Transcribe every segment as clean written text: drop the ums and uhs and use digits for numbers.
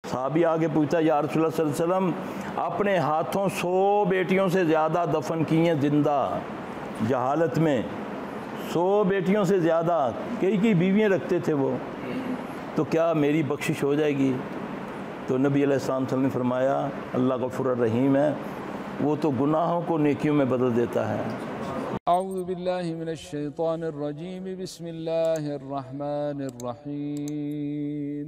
साहबी आगे पूछता, या रसूलुल्लाह सल्लल्लाहु अलैहि वसल्लम अपने हाथों 100 बेटियों से ज़्यादा दफन की हैं जिंदा जहालत में, 100 बेटियों से ज़्यादा, कई बीवियाँ रखते थे वो, तो क्या मेरी बख्शिश हो जाएगी? तो नबी अलैहिस्सलाम ने फरमाया, अल्लाह गफूर रहीम है, वो तो गुनाहों को नेकियों में बदल देता है। अऊज़ु बिल्लाहि मिनश शैतानिर रजीम, बिस्मिल्लाहिर रहमानिर रहीम।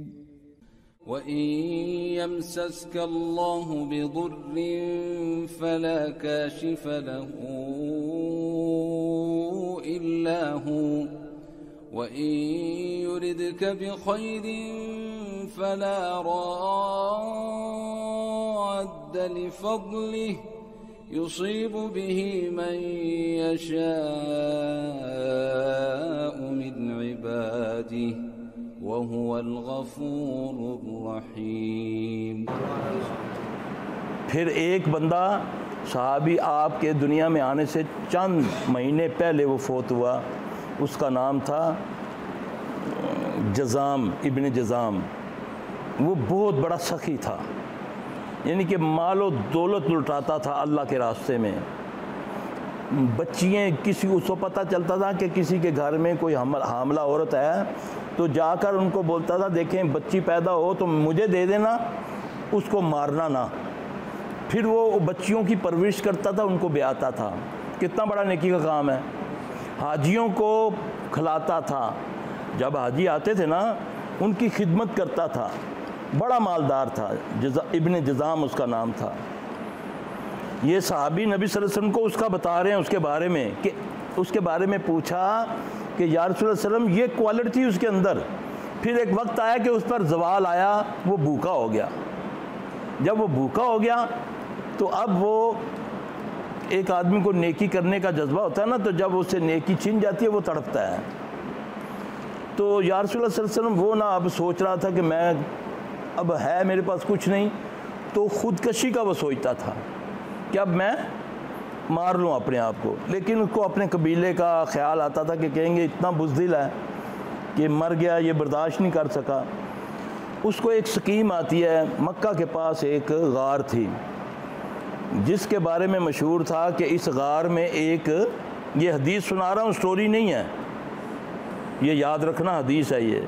व इन यमसस्कल्लाहु बिदुर्रिन फला काशिफ लहू इल्ला हू व इन युरिदक बिखैरिन फला राद्द लिफज़लिहि युसीब बिही मन यशाअ मिन इबादिही व हुवल गफूरुर रहीम। फिर एक बंदा सहाबी आपके दुनिया में आने से चंद महीने पहले वो फोत हुआ, उसका नाम था जज़ाम इब्न जज़ाम। वो बहुत बड़ा सखी था, यानी कि मालो दौलत लुटाता था अल्लाह के रास्ते में। बच्चियाँ किसी, उसको पता चलता था कि किसी के घर में कोई हामला औरत है, तो जाकर उनको बोलता था, देखें बच्ची पैदा हो तो मुझे दे देना, उसको मारना ना। फिर वो बच्चियों की परवरिश करता था, उनको ब्याहता था। कितना बड़ा नेकी का काम है। हाजियों को खिलाता था, जब हाजी आते थे ना उनकी खिदमत करता था, बड़ा मालदार था। इब्न जज़ाम उसका नाम था। ये सहाबी नबी सल्लल्लाहु अलैहि वसल्लम को उसका बता रहे हैं उसके बारे में, कि उसके बारे में पूछा कि या रसूलल्लाह सल्लल्लाहु अलैहि वसल्लम ये क्वालिटी थी उसके अंदर। फिर एक वक्त आया कि उस पर जवाल आया, वो भूखा हो गया। जब वो भूखा हो गया तो अब वो, एक आदमी को नेकी करने का जज्बा होता है ना, तो जब उससे नेकी छिन जाती है वो तड़पता है। तो या रसूलल्लाह सल्लल्लाहु अलैहि वसल्लम वो ना अब सोच रहा था कि मैं, अब है मेरे पास कुछ नहीं, तो ख़ुदकशी का वो सोचता था कि अब मैं मार लूँ अपने आप को। लेकिन उसको अपने कबीले का ख्याल आता था कि कहेंगे इतना बुज़दिल है कि मर गया, ये बर्दाश्त नहीं कर सका। उसको एक स्कीम आती है, मक्का के पास एक गार थी जिसके बारे में मशहूर था कि इस गार में एक, ये हदीस सुना रहा हूँ, स्टोरी नहीं है, ये याद रखना हदीस है ये।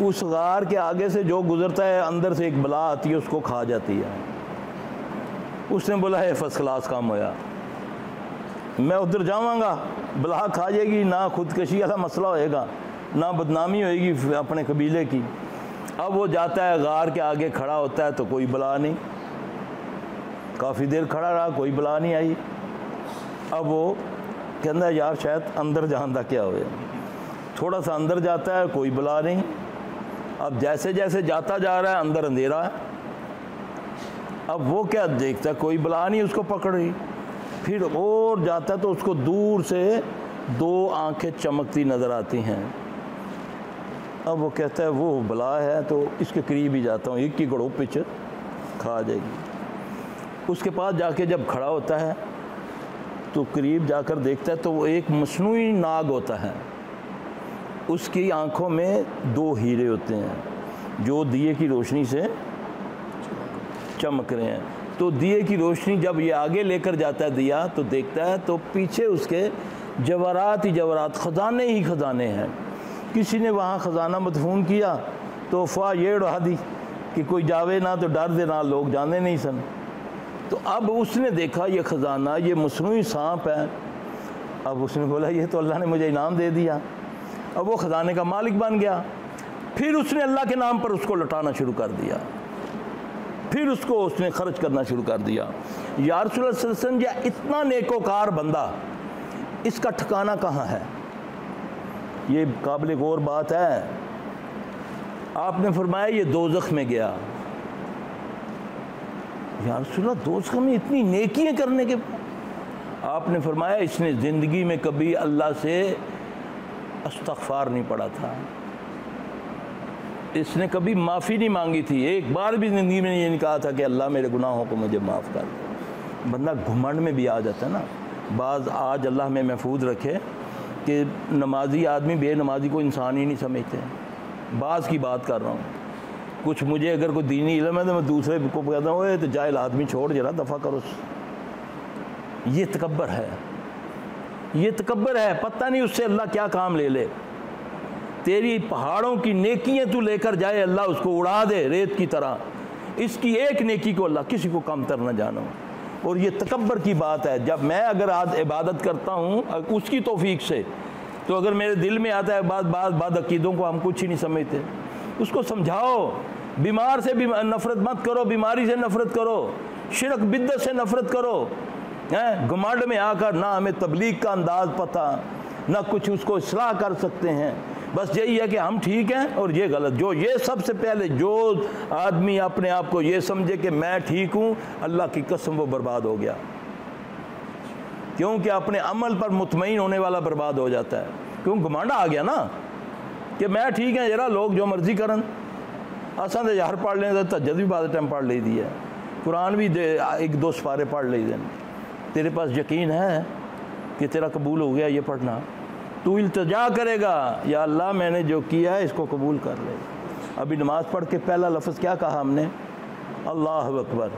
उस गार के आगे से जो गुज़रता है अंदर से एक बला आती है, उसको खा जाती है। उसने बोला है फर्स्ट क्लास काम होया, मैं उधर जाऊँगा, बला खा जाएगी, ना खुदकशी वाला मसला होएगा, ना बदनामी होएगी अपने कबीले की। अब वो जाता है, गार के आगे खड़ा होता है तो कोई बला नहीं। काफ़ी देर खड़ा रहा, कोई बला नहीं आई। अब वो कहता है यार शायद अंदर जानता क्या हो। थोड़ा सा अंदर जाता है, कोई बला नहीं। अब जैसे जैसे जाता जा रहा है अंदर अंधेरा है। अब वो क्या देखता है, कोई बला नहीं उसको पकड़ रही। फिर और जाता है तो उसको दूर से 2 आंखें चमकती नज़र आती हैं। अब वो कहता है वो बला है, तो इसके करीब ही जाता हूँ, एक की गड़ो पीछे खा जाएगी। उसके पास जाके जब खड़ा होता है तो करीब जाकर देखता है तो वो एक मसनूई नाग होता है। उसकी आंखों में 2 हीरे होते हैं जो दिए की रोशनी से चमक रहे हैं। तो दिए की रोशनी जब ये आगे लेकर जाता है दिया, तो देखता है तो पीछे उसके जवाहरात ही जवाहरात, ख़जाने ही ख़जाने हैं। किसी ने वहाँ ख़जाना मदफून किया तो अफवाह ये उड़ा दी कि कोई जावे ना तो डर दे ना, लोग जाने नहीं सन। तो अब उसने देखा ये ख़जाना, ये मसनूई सांप है। अब उसने बोला ये तो अल्लाह ने मुझे इनाम दे दिया। अब वो ख़जाने का मालिक बन गया। फिर उसने अल्लाह के नाम पर उसको लौटाना शुरू कर दिया, फिर उसको उसने खर्च करना शुरू कर दिया। या रसूलुल्लाह सल्लल्लाहु अलैहि वसल्लम, या इतना नेकोकार बंदा, इसका ठिकाना कहाँ है? ये काबिल गौर बात है। आपने फरमाया ये दोज़ख में गया। या रसूलुल्लाह दोज़ख में इतनी नेकियां करने के, आपने फरमाया इसने ज़िंदगी में कभी अल्लाह से इस्तग़फ़ार नहीं पढ़ा था, इसने कभी माफ़ी नहीं मांगी थी, एक बार भी ज़िंदगी में ये नहीं कहा था कि अल्लाह मेरे गुनाहों को मुझे माफ़ कर दे। बंदा घुमंड में भी आ जाता है ना। बाज़ आज अल्लाह में महफूज रखे कि नमाजी आदमी बेनमाजी को इंसान ही नहीं समझते। बाज़ की बात कर रहा हूँ। कुछ मुझे अगर कोई दीनी इल्म है तो मैं दूसरे को कहता हूँ तो जाहिल आदमी छोड़ जरा दफ़ा करो। ये तकब्बर है, ये तकब्बर है। पता नहीं उससे अल्लाह क्या काम ले ले। तेरी पहाड़ों की नेकियां तू लेकर जाए, अल्लाह उसको उड़ा दे रेत की तरह। इसकी एक नेकी को अल्लाह किसी को कम तर न जानो। और ये तकब्बर की बात है। जब मैं अगर आज इबादत करता हूँ उसकी तौफीक से, तो अगर मेरे दिल में आता है बाद अकीदों को हम कुछ ही नहीं समझते, उसको समझाओ। बीमार से भी नफ़रत मत करो, बीमारी से नफ़रत करो, शिरक बिद्दत से नफ़रत करो। हैं घुमांड में आकर ना हमें तबलीग का अंदाज़ पता, ना कुछ उसको इस्लाह कर सकते हैं। बस यही है कि हम ठीक हैं और ये गलत। जो ये सबसे पहले जो आदमी अपने आप को ये समझे कि मैं ठीक हूँ, अल्लाह की कसम वो बर्बाद हो गया। क्योंकि अपने अमल पर मुतमईन होने वाला बर्बाद हो जाता है। क्यों घुमांडा आ गया ना कि मैं ठीक है, जरा लोग जो मर्जी करन। असा तो यार पढ़ लें तो तहज्जुद भी बाद टाइम पढ़ ली दी है, कुरान भी 1-2 सपारे पढ़ ली दें। तेरे पास यकीन है कि तेरा कबूल हो गया ये पढ़ना? तू इल्तिजा करेगा, या अल्लाह मैंने जो किया है इसको कबूल कर ले। अभी नमाज़ पढ़ के पहला लफ्ज़ क्या कहा हमने? अल्लाह अकबर।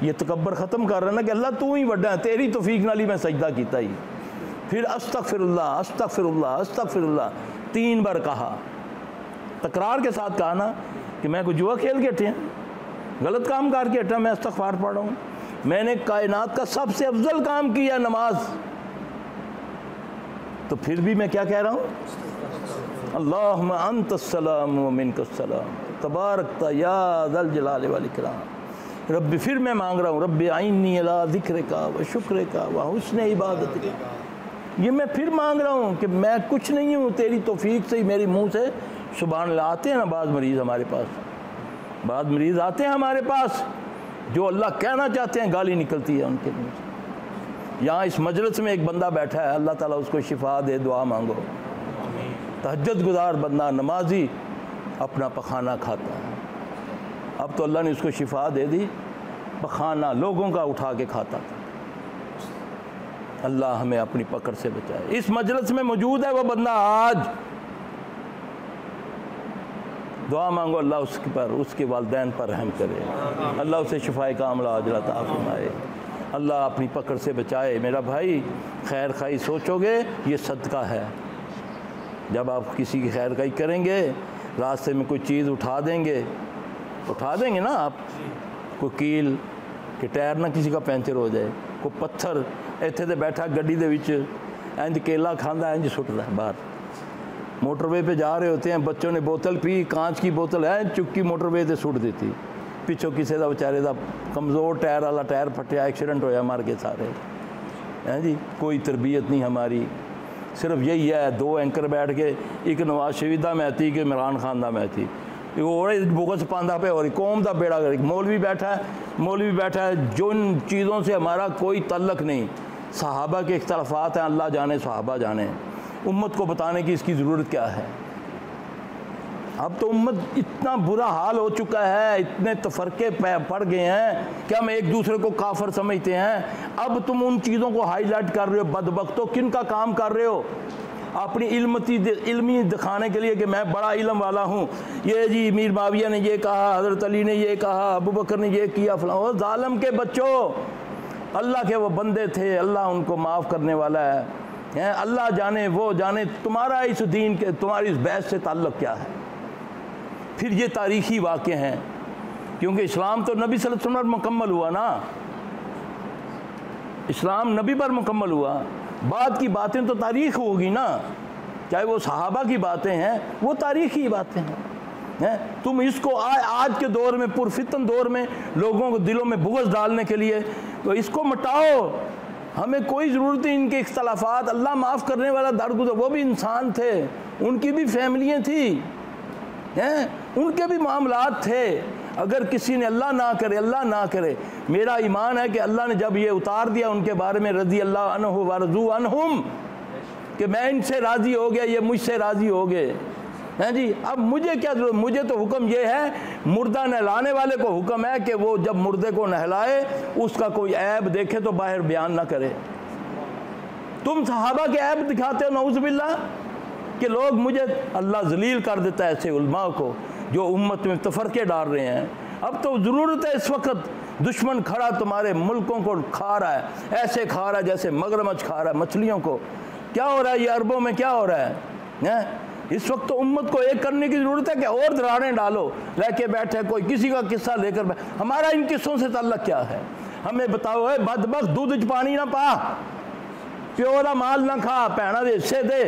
ये तकब्बर ख़त्म कर रहा है ना कि अल्लाह तू ही वड्डा है, तेरी तौफीक नाल ही मैं सजदा कीता ही। फिर अस्तगफिरुल्लाह अस्तगफिरुल्लाह अस्तगफिरुल्लाह 3 बार कहा, तकरार के साथ कहा ना कि मैं कोई जुआ खेल के हटे, गलत काम करके हटा, मैं इस्तग़फ़ार पढ़ रहा हूँ। मैंने कायनात का सबसे अफजल काम किया नमाज, तो फिर भी मैं क्या कह रहा हूँ? अल्लाहुम्मा अंतस्सलाम व मिनकस्सलाम तबारकता या ज़ल जलाल वल इकराम। रब्बी, फिर मैं मांग रहा हूँ रब्बी आइन्नी अला ज़िक्रिका व शुक्रिका व हुस्न इबादतिका। ये मैं फिर मांग रहा हूँ कि मैं कुछ नहीं हूँ, तेरी तौफीक से ही मेरी मुँह से सुभान अल्लाह। आते हैं ना बाज़ मरीज़ हमारे पास, बाज़ मरीज़ आते हैं हमारे पास जो अल्लाह कहना चाहते हैं गाली निकलती है उनके मुँह से। यहाँ इस मजलिस में एक बंदा बैठा है, अल्लाह ताला उसको शिफा दे, दुआ मांगो। तहज्जुद गुजार बंदा, नमाजी, अपना पखाना खाता है। अब तो अल्लाह ने उसको शिफा दे दी, पखाना लोगों का उठा के खाता था। अल्लाह हमें अपनी पकड़ से बचाए। इस मजलिस में मौजूद है वो बंदा, आज दुआ मांगो अल्लाह उसके पर, उसके वालिदैन पर रहम करे, अल्लाह उसे शिफाए कामिला अजर अता फरमाए, अल्लाह अपनी पकड़ से बचाए। मेरा भाई, खैर खाई सोचोगे ये सदका है। जब आप किसी की खैर खाई करेंगे, रास्ते में कोई चीज़ उठा देंगे ना आप, कोई कील कि टायर ना किसी का पैंचर हो जाए, कोई पत्थर इत्थे ते बैठा गड्डी दे विच इंज केला खांदा इंज सुटदा बाहर। मोटरवे पे जा रहे होते हैं, बच्चों ने बोतल पी, कांच की बोतल है चुक्की मोटरवे ते सुट देती, पिछों किसी का बेचारे का कमज़ोर टायर वाला टायर फटिया, एक्सीडेंट होया, मर गए सारे हैं जी। कोई तरबियत नहीं हमारी, सिर्फ यही है 2 एंकर बैठ के, एक नवाज शरीफ दा मैती कि इमरान खान दा मैती, और बोगस पांदा पे और कौम का बेड़ा कर। मौलवी बैठा है जो इन चीज़ों से हमारा कोई तल्लक नहीं। सहाबा के इख्तलाफात हैं, अल्लाह जाने सहाबा जाने, उम्मत को बताने की इसकी ज़रूरत क्या है? अब तो उम्मत इतना बुरा हाल हो चुका है, इतने तफरके पड़ गए हैं कि हम एक दूसरे को काफर समझते हैं। अब तुम उन चीज़ों को हाईलाइट कर रहे हो, बदबख्तों किन का काम कर रहे हो? अपनी इल्मी दिखाने के लिए कि मैं बड़ा इल्म वाला हूँ। ये जी मीर माविया ने ये कहा, हज़रत अली ने ये कहा, अबू बकर ने ये किया, फलां। वो जालिम के बच्चों, अल्लाह के वो बंदे थे, अल्लाह उनको माफ़ करने वाला है। अल्लाह जाने वो जाने तुम्हारा इस दीन के, तुम्हारी इस बहस से ताल्लुक़ क्या है? फिर ये तारीख़ी वाक़े हैं, क्योंकि इस्लाम तो नबी सल्लल्लाहु अलैहि वसल्लम पर मुकम्मल हुआ ना, इस्लाम नबी पर मुकम्मल हुआ। बाद की बातें तो तारीख़ होगी ना, चाहे वो सहाबा की बातें हैं, वो तारीख़ी बातें हैं। तुम इसको आज के दौर में, पुरफितन दौर में, लोगों को दिलों में बुग़्ज़ डालने के लिए, तो इसको मिटाओ। हमें कोई ज़रूरत नहीं इनके इख्तलाफात, अल्लाह माफ़ करने वाला दरगुज़र, वो भी इंसान थे, उनकी भी फैमिलियाँ थी, हैं, उनके भी मामलात थे। अगर किसी ने अल्लाह ना करे, मेरा ईमान है कि अल्लाह ने जब ये उतार दिया उनके बारे में, रज़ी अल्लाह अन्हु व रज़ू अन्हुम, कि मैं इनसे राज़ी हो गया, ये मुझसे राज़ी हो गए, हैं जी। अब मुझे क्या जरूरत? मुझे तो हुक्म ये है, मुर्दा नहलाने वाले को हुक्म है कि वो जब मुर्दे को नहलाए, उसका कोई ऐब देखे तो बाहर बयान ना करे। तुम सहाबा के ऐब दिखाते हो, नऊज़ बिल्लाह, कि लोग मुझे, अल्लाह जलील कर देता है ऐसे उलमा को जो उम्मत में तफरके डाल रहे हैं। अब तो ज़रूरत है, इस वक्त दुश्मन खड़ा तुम्हारे मुल्कों को खा रहा है, ऐसे खा रहा है जैसे मगरमच्छ खा रहा है मछलियों को। क्या हो रहा है ये अरबों में, क्या हो रहा है? इस वक्त तो उम्मत को एक करने की ज़रूरत है कि और दरारें डालो लेके बैठे, कोई किसी का किस्सा लेकर हमारा इन किस्सों से ताल्लुक़ क्या है? हमें बताओ है, बदबख्त दूध च पानी ना पा, प्यो दा माल ना खा, भैणा दे हिस्से दे,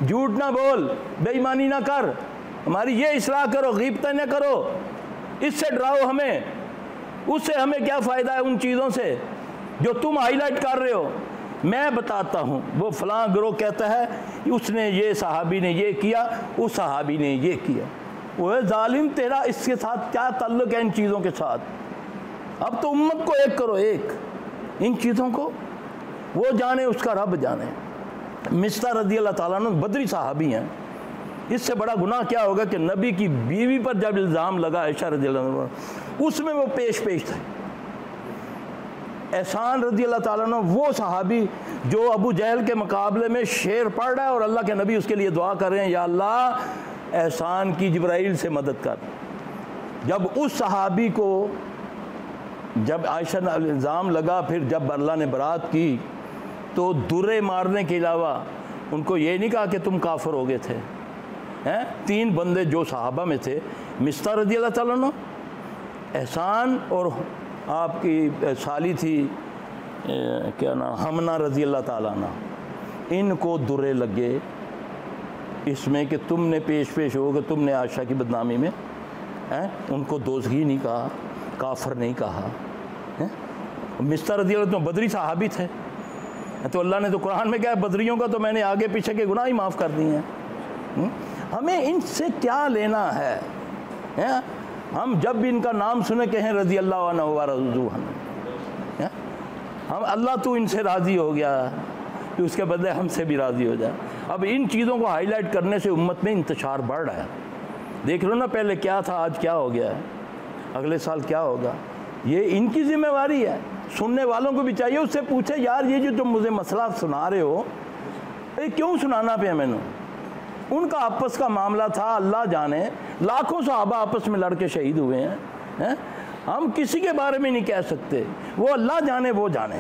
झूठ ना बोल, बेईमानी ना कर, हमारी ये इसलाह करो, गीबतें ना करो, इससे डराओ हमें। उससे हमें क्या फ़ायदा है उन चीज़ों से जो तुम हाईलाइट कर रहे हो? मैं बताता हूँ, वो फलां गिरोह कहता है उसने ये सहाबी ने ये किया, उस सहाबी ने ये किया। वो जालिम, तेरा इसके साथ क्या ताल्लुक़ है इन चीज़ों के साथ? अब तो उम्मत को एक करो, एक इन चीज़ों को वो जाने, उसका रब जाने। मिस्ता रज़ी अल्लाह ताला अन्हु बदरी सहाबी हैं, इससे बड़ा गुनाह क्या होगा कि नबी की बीवी पर जब इल्ज़ाम लगा आयशा रज़ी अल्लाह अन्हा, उसमें वो पेश थे। एहसान रज़ी अल्लाह ताला अन्हु वो सहाबी जो अबू जहल के मुकाबले में शेर पढ़ रहा है और अल्लाह के नबी उसके लिए दुआ कर रहे हैं, या अल्लाह एहसान की जिब्राइल से मदद कर। जब उस सहाबी को जब आयशा ने इल्ज़ाम लगा, फिर जब अल्लाह ने बरात की तो दुर्रे मारने के अलावा उनको ये नहीं कहा कि तुम काफिर हो गए थे। हैं 3 बंदे जो सहाबा में थे, मिस्ता रज़ी अल्लाह ताला अन्हु, एहसान और आपकी साली थी क्या नाम, हमना रज़ी अल्लाह ताला अन्हा, इनको दुर्रे लगे इसमें कि तुमने पेश हो गए, तुमने आयशा की बदनामी में। उनको दोज़खी नहीं कहा, काफिर नहीं कहा। मिस्ता रज़ी अल्लाह तो बदरी सहाबी थे, तो अल्लाह ने तो कुरान में क्या है, बदरियों का तो मैंने आगे पीछे के गुनाह ही माफ़ कर दिए हैं। हमें इनसे क्या लेना है? हम जब भी इनका नाम सुने कहें रज़ी अल्लाह अन्हु व रज़ू अन्हु, हम अल्लाह तू इनसे राज़ी हो गया कि उसके बदले हमसे भी राज़ी हो जाए। अब इन चीज़ों को हाईलाइट करने से उम्मत में इंतशार बढ़ रहा है। देख लो ना, पहले क्या था, आज क्या हो गया है, अगले साल क्या होगा। ये इनकी जिम्मेवारी है, सुनने वालों को भी चाहिए उससे पूछे, यार ये जो तुम मुझे मसला सुना रहे हो, ये क्यों सुनाना पे मैंने? उनका आपस का मामला था, अल्लाह जाने, लाखों सहाबा आपस में लड़के शहीद हुए हैं। हम किसी के बारे में नहीं कह सकते, वो अल्लाह जाने, वो जाने।